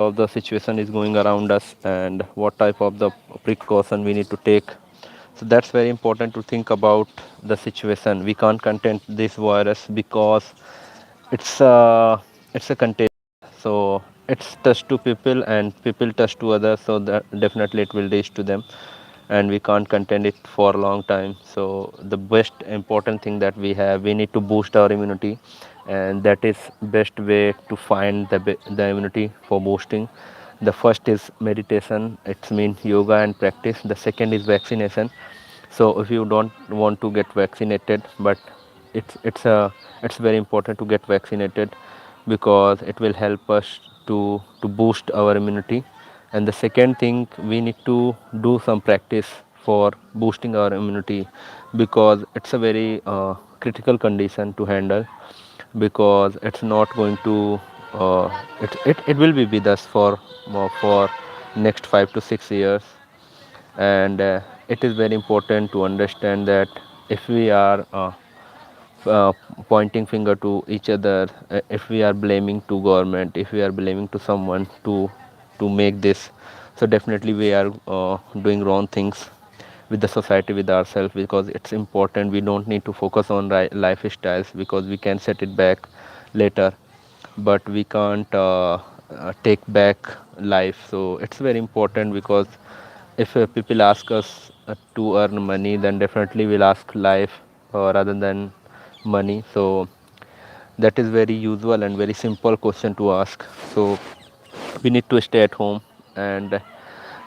of the situation is going around us and what type of the precaution we need to take. So that's very important to think about the situation. We can't contain this virus because it's a it's a contagion. So it's touch to people and people touch to others. So that definitely it will reach to them, and we can't contain it for a long time. So the best important thing that we need to boost our immunity, and that is best way to find the immunity for boosting. The first is meditation. It's mean yoga and practice. The second is vaccination. So if you don't want to get vaccinated, but it's very important to get vaccinated because it will help us to boost our immunity. And the second thing, we need to do some practice for boosting our immunity because it's a very critical condition to handle, because it's not going to it will be with us for next 5 to 6 years. And it is very important to understand that if we are uh, pointing finger to each other, if we are blaming to government, if we are blaming to someone to make this, so definitely we are doing wrong things with the society, with ourselves, because it's important. We don't need to focus on lifestyles because we can set it back later, but we can't take back life. So it's very important because if people ask us to earn money, then definitely we'll ask life rather than money. So that is very usual and very simple question to ask. So we need to stay at home, and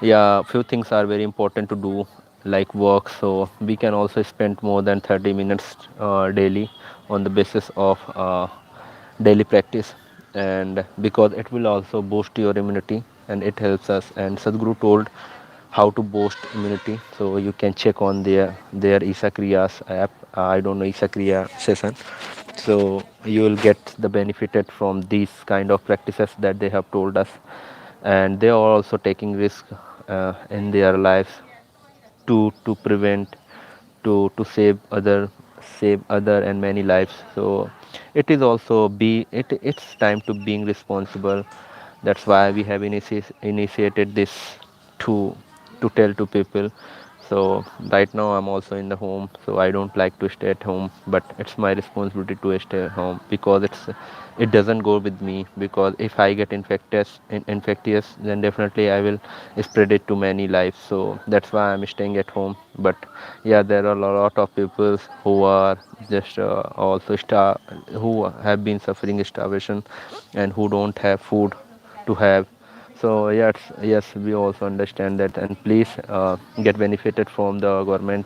yeah, few things are very important to do, like work. So we can also spend more than 30 minutes daily on the basis of daily practice, and because it will also boost your immunity and it helps us. And Sadhguru told how to boost immunity, so you can check on their Isa Kriyas app. I don't know, Isa Kriya session. So you will get the benefited from these kind of practices that they have told us, and they are also taking risk in their lives to prevent, to save other and many lives. So it is also it's time to being responsible. That's why we have initiated this to tell to people. So right now I'm also in the home, so I don't like to stay at home, but it's my responsibility to stay at home because it doesn't go with me. Because if I get infectious, then definitely I will spread it to many lives. So that's why I'm staying at home. But yeah, there are a lot of people who are just who have been suffering starvation and who don't have food to have. So yes, we also understand that, and please get benefited from the government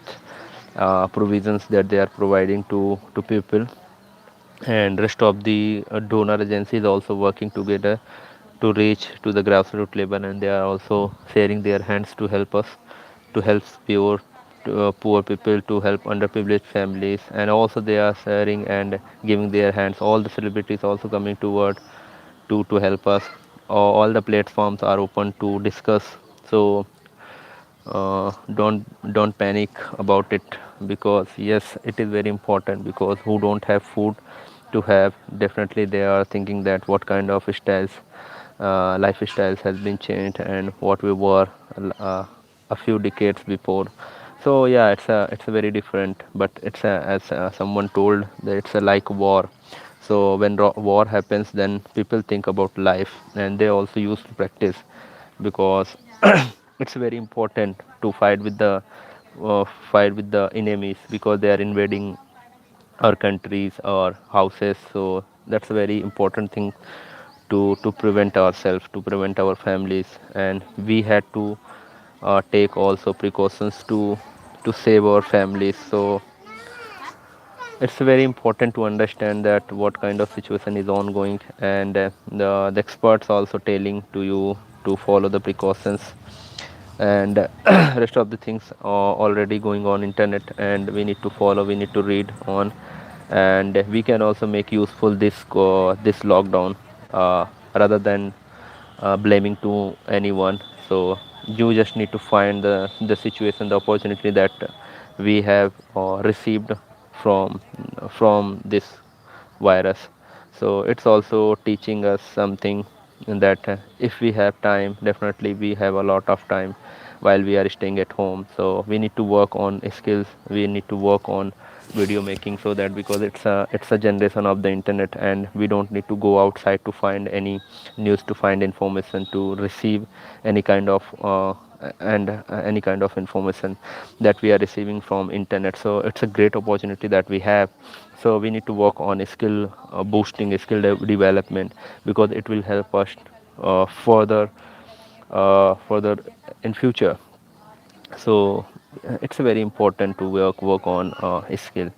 provisions that they are providing to people. And rest of the donor agencies also working together to reach to the grassroots level, and they are also sharing their hands to help us, to help poor people, to help underprivileged families. And also they are sharing and giving their hands. All the celebrities also coming toward to help us. All the platforms are open to discuss. So don't panic about it, because yes, it is very important. Because who don't have food to have, definitely they are thinking that what kind of lifestyles has been changed and what we were uh, a few decades before. So yeah, it's a very different, but as someone told that it's a like war. So when war happens, then people think about life, and they also used to practice, because it's very important to uh, fight with the enemies, because they are invading our countries or houses. So that's a very important thing to prevent ourselves, to prevent our families. And we had to take also precautions to save our families. So it's very important to understand that what kind of situation is ongoing, and the experts also telling to you to follow the precautions. And rest of the things are already going on internet, and we need to follow, we need to read on. And we can also make useful this lockdown, rather than blaming to anyone. So you just need to find the situation, the opportunity that we have received from this virus. So it's also teaching us something, that if we have time, definitely we have a lot of time while we are staying at home, so we need to work on skills, we need to work on video making, so that because it's a generation of the internet, and we don't need to go outside to find any news, to find information, to receive any kind of any kind of information that we are receiving from internet. So it's a great opportunity that we have. So we need to work on skill boosting, skill development, because it will help us further in future. So it's very important to work on skill.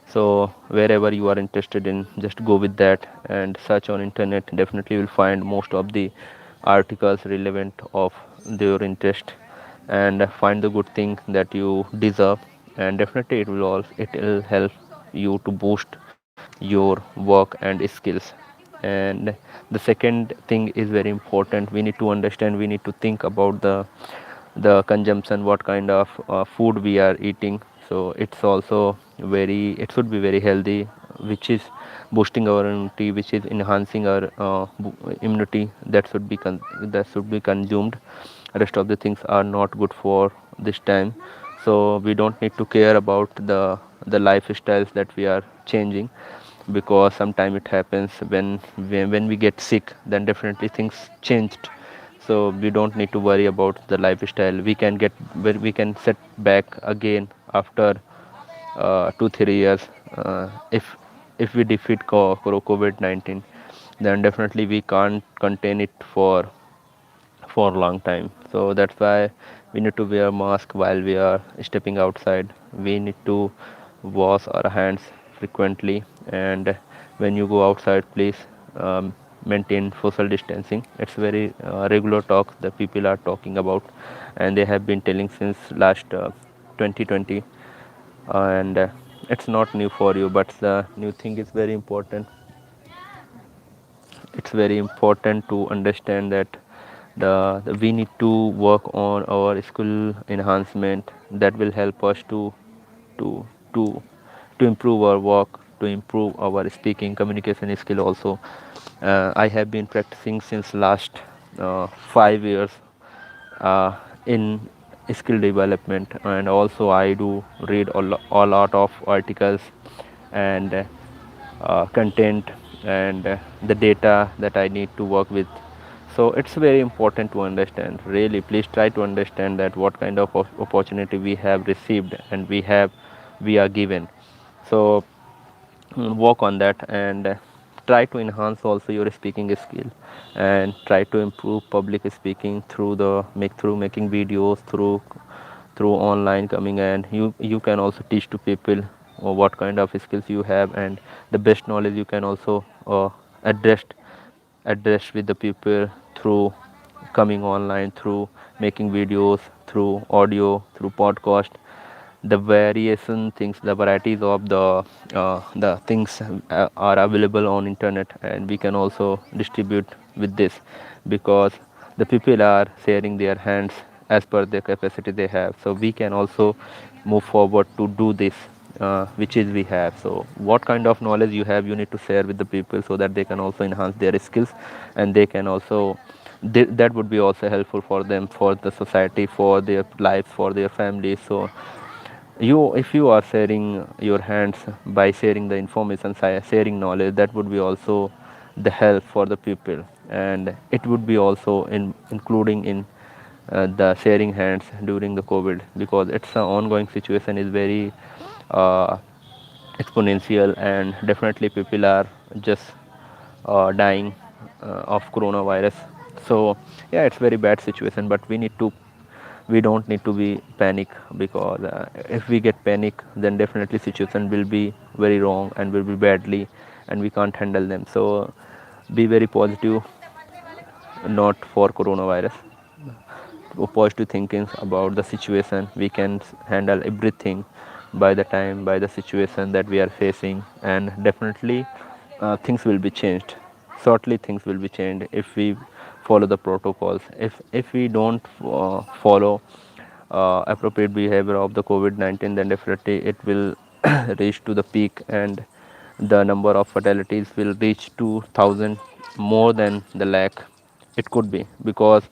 So wherever you are interested in, just go with that and search on internet. Definitely you'll find most of the articles relevant of your interest, and find the good thing that you deserve, and definitely it will help you to boost your work and skills. And the second thing is very important, we need to understand, we need to think about the consumption, what kind of food we are eating. So it's also very, it should be very healthy, which is boosting our immunity, which is enhancing our immunity, that should be consumed. Rest of the things are not good for this time. So we don't need to care about the lifestyles that we are changing, because sometime it happens when we get sick, then definitely things changed. So we don't need to worry about the lifestyle, we can set back again after 2 3 years. If we defeat COVID-19, then definitely we can't contain it for a long time. So that's why we need to wear mask while we are stepping outside. We need to wash our hands frequently, and when you go outside, please maintain social distancing. It's very regular talk that people are talking about, and they have been telling since last 2020. And it's not new for you, but the new thing is very important. It's very important to understand that we need to work on our skill enhancement, that will help us to to to improve our work, to improve our speaking communication skill also. I have been practicing since last 5 years uh, in skill development, and also I do read a lot of articles and content, and the data that I need to work with. So it's very important to understand, really please try to understand that what kind of opportunity we have received, and we are given. So work on that, and try to enhance also your speaking skill, and try to improve public speaking through making videos, through online coming, and you can also teach to people what kind of skills you have, and the best knowledge you can also address address with the people through coming online, through making videos, through audio, through podcast. The variation things, the varieties of the things are available on internet, and we can also distribute with this, because the people are sharing their hands as per the capacity they have. So we can also move forward to do this, which is we have. So what kind of knowledge you have, you need to share with the people, so that they can also enhance their skills, and they can also that would be also helpful for them, for the society, for their lives, for their families. So if you are sharing your hands by sharing the information, sharing knowledge, that would be also the help for the people, and it would be also including in the sharing hands during the COVID, because it's an ongoing situation, is very uh, exponential, and definitely people are just dying of coronavirus. So yeah, it's very bad situation, but we don't need to be panic, because if we get panic, then definitely situation will be very wrong and will be badly, and we can't handle them. So be very positive, not for coronavirus, positive thinking about the situation. We can handle everything by the time, by the situation that we are facing, and definitely things will be changed. Shortly things will be changed if we follow the protocols. If we don't follow appropriate behavior of the COVID-19, then definitely it will reach to the peak, and the number of fatalities will reach to thousand, more than the lakh. It could be because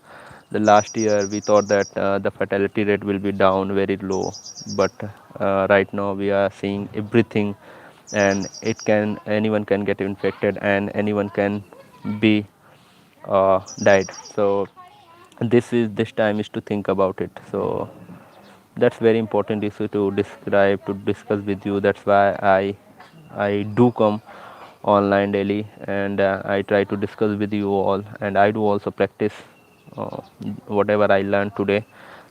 the last year we thought that the fatality rate will be down very low, but right now we are seeing everything, and it can anyone can get infected and anyone can be died. So this time is to think about it. So that's very important issue to describe, to discuss with you. That's why I do come online daily, and I try to discuss with you all, and I do also practice uh, whatever I learned today.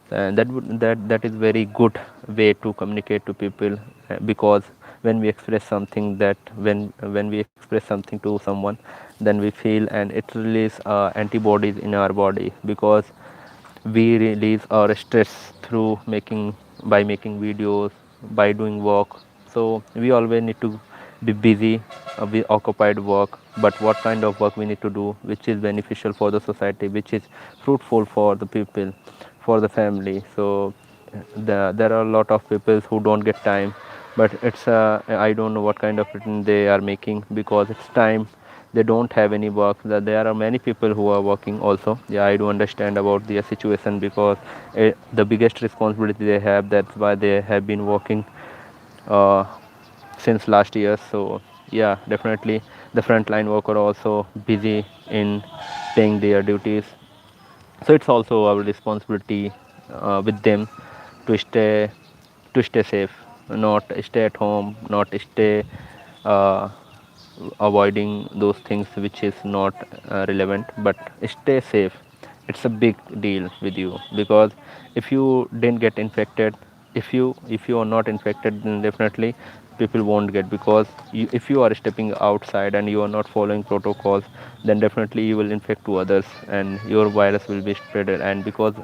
And that is very good way to communicate to people, because when we express something, that when we express something to someone, then we feel, and it releases antibodies in our body, because we release our stress through making videos, by doing work. So we always need to be busy with occupied work, but what kind of work we need to do which is beneficial for the society, which is fruitful for the people, for the family. So there are a lot of people who don't get time, but it's I don't know what kind of written they are making, because it's time. They don't have any work. There are many people who are working also. Yeah, I do understand about their situation, because the biggest responsibility they have, that's why they have been working uh, since last year. So yeah, definitely the frontline worker also busy in paying their duties. So it's also our responsibility with them to stay safe, not stay at home, not stay uh, avoiding those things which is not relevant, but stay safe. It's a big deal with you, because if you didn't get infected, if you are not infected, then definitely people won't get, because if you are stepping outside and you are not following protocols, then definitely you will infect to others, and your virus will be spreaded. And because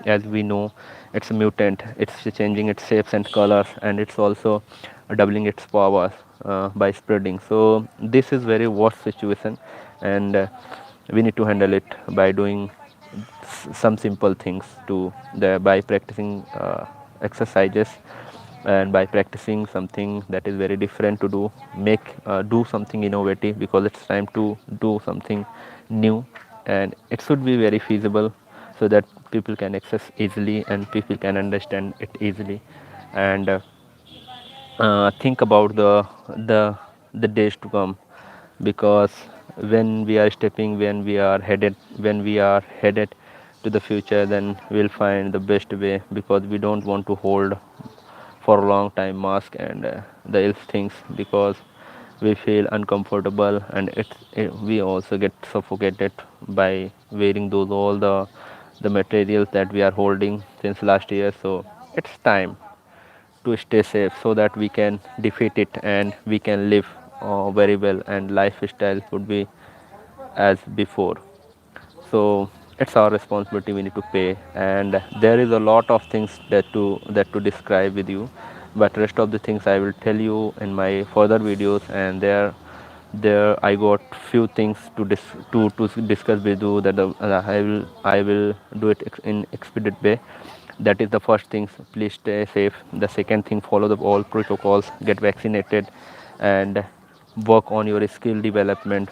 as we know, it's a mutant, it's changing its shapes and colors, and it's also doubling its powers by spreading. So this is very worst situation, and we need to handle it by doing some simple things to by practicing exercises, and by practicing something that is very different to do, do something innovative, because it's time to do something new, and it should be very feasible, so that people can access easily and people can understand it easily. And think about the the days to come, because when we are headed to the future, then we'll find the best way, because we don't want to hold for a long time mask and the else things, because we feel uncomfortable, and we also get suffocated by wearing those all the materials that we are holding since last year. So it's time to stay safe, so that we can defeat it and we can live very well, and lifestyle would be as before. So it's our responsibility, we need to pay. And there is a lot of things that to describe with you, but rest of the things I will tell you in my further videos. And there I got few things to discuss with you, that I will do it in expedite way. That is the first thing. Please stay safe. The second thing, follow the all protocols, get vaccinated, and work on your skill development.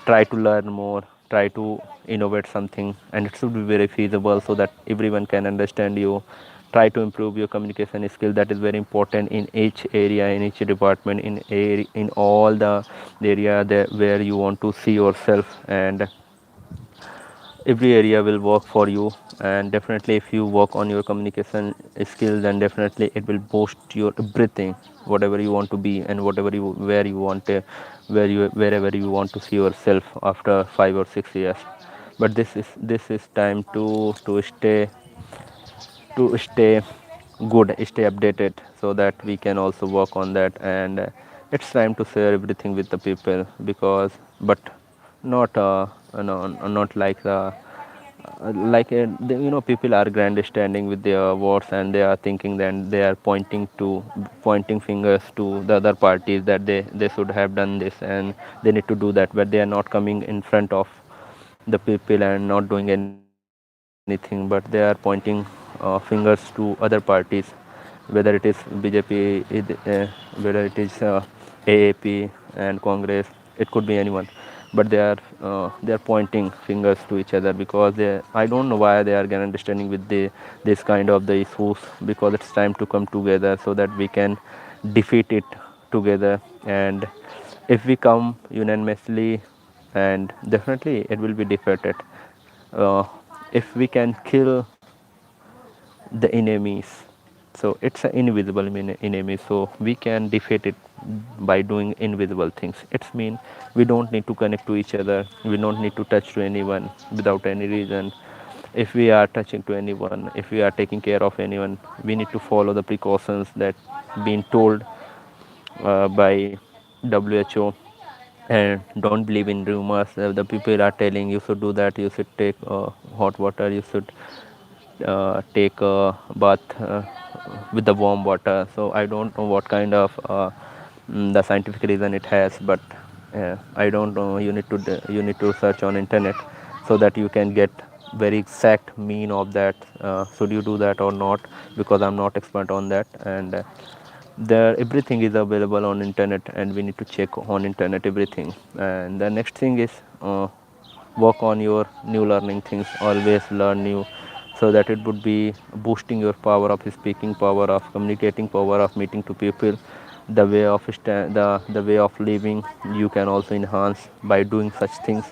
Try to learn more, try to innovate something, and it should be very feasible, so that everyone can understand you. Try to improve your communication skill. That is very important in each area, in each department, in all the area that where you want to see yourself, and every area will work for you. And definitely if you work on your communication skills, then definitely it will boost your everything, whatever you want to be, and whatever you where you want to, wherever you want to see yourself after 5 or 6 years. But this is time to stay good, stay updated, so that we can also work on that. And it's time to share everything with the people, because but not no, not like people are grandstanding with their words, and they are thinking that they are pointing fingers to the other parties, that they should have done this and they need to do that, but they are not coming in front of the people and not doing anything, but they are pointing fingers to other parties, whether it is BJP, whether it is AAP and Congress. It could be anyone. but they are pointing fingers to each other, because I don't know why they are get understanding with this kind of the issues, because it's time to come together so that we can defeat it together. And if we come unanimously, and definitely it will be defeated. uh, if we can kill the enemies, so it's an invisible enemy, so we can defeat it by doing invisible things. It's mean we don't need to connect to each other, we don't need to touch to anyone without any reason. If we are touching to anyone, if we are taking care of anyone, we need to follow the precautions that been told by WHO. And don't believe in rumors. The people are telling you should do that, you should take hot water, you should take a bath with the warm water. So I don't know what kind of the scientific reason it has, but I don't know. You need to search on internet so that you can get very exact mean of that. Should you do that or not? Because I'm not expert on that, and there everything is available on internet, and we need to check on internet everything. And the next thing is work on your new learning things, always learn new, so that it would be boosting your power of speaking, power of communicating, power of meeting to people. The way of the way of living you can also enhance by doing such things.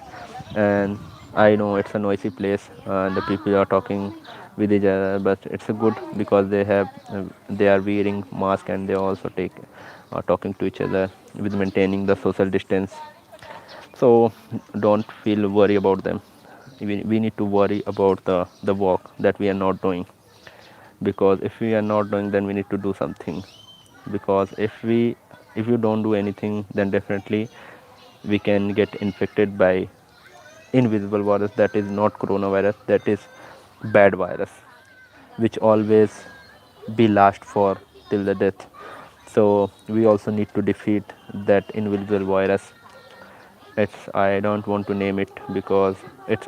And I know it's a noisy place and the people are talking with each other, but it's a good because they are wearing mask, and they also take talking to each other with maintaining the social distance. So don't feel worry about them. We need to worry about the work that we are not doing, because if we are not doing, then we need to do something. Because if you don't do anything, then definitely we can get infected by invisible virus, that is not coronavirus, that is bad virus, which always be last for till the death. So we also need to defeat that invisible virus. It's I don't want to name it, because it's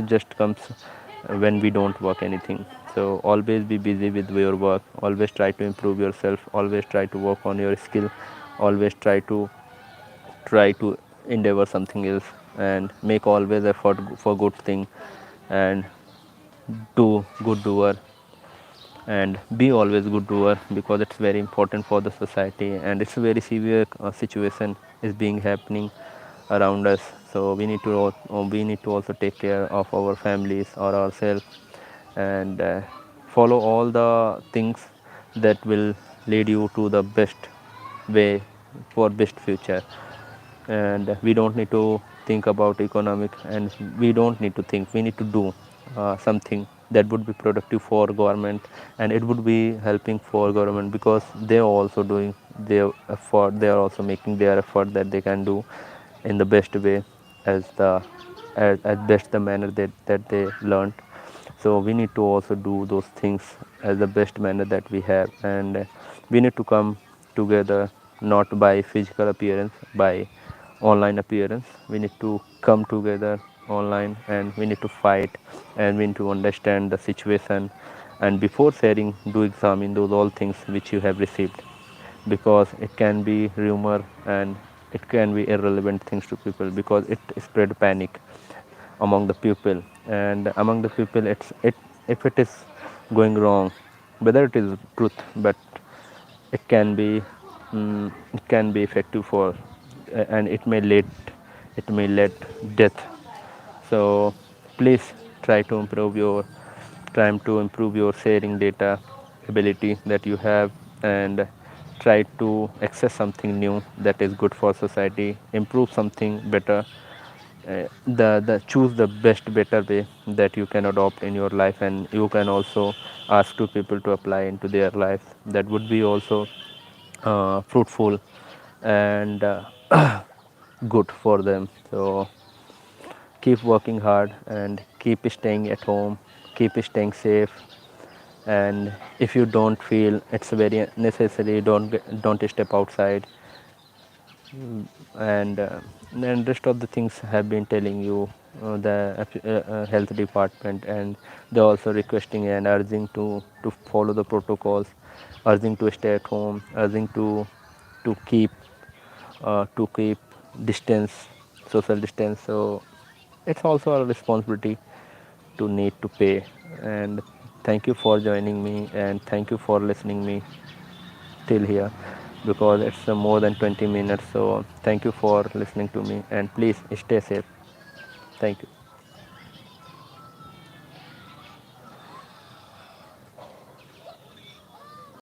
just comes when we don't work anything. So always be busy with your work, always try to improve yourself, always try to work on your skill, always try to endeavor something else, and make always effort for good thing, and do good doer, and be always good doer, because it's very important for the society, and it's a very severe situation is being happening around us. So we need to also take care of our families or ourselves, and follow all the things that will lead you to the best way for best future. And we don't need to think about economic, and we don't need to think, we need to do something that would be productive for government, and it would be helping for government, because they are also doing their effort, they are also making their effort that they can do in the best way, as as best the manner that they learned. So we need to also do those things as the best manner that we have, and we need to come together, not by physical appearance, by online appearance. We need to come together online, and we need to fight, and we need to understand the situation, and before sharing, do examine those all things which you have received, because it can be rumor, and it can be irrelevant things to people, because it spread panic among the people. And among the people, it if it is going wrong, whether it is truth, but it can be it can be effective for and it may lead death. So please try to improve your sharing data ability that you have, and try to access something new that is good for society, improve something better. The choose the best better way that you can adopt in your life, and you can also ask two people to apply into their life, that would be also fruitful and good for them. So keep working hard, and keep staying at home, keep staying safe. And if you don't feel it's very necessary, don't step outside. And then rest of the things have been telling you the health department, and they're also requesting and urging to follow the protocols, urging to stay at home, urging to keep to keep distance, social distance. So it's also our responsibility to need to pay. And thank you for joining me, and thank you for listening me till here, because it's more than 20 minutes. So thank you for listening to me, and please stay safe. Thank you.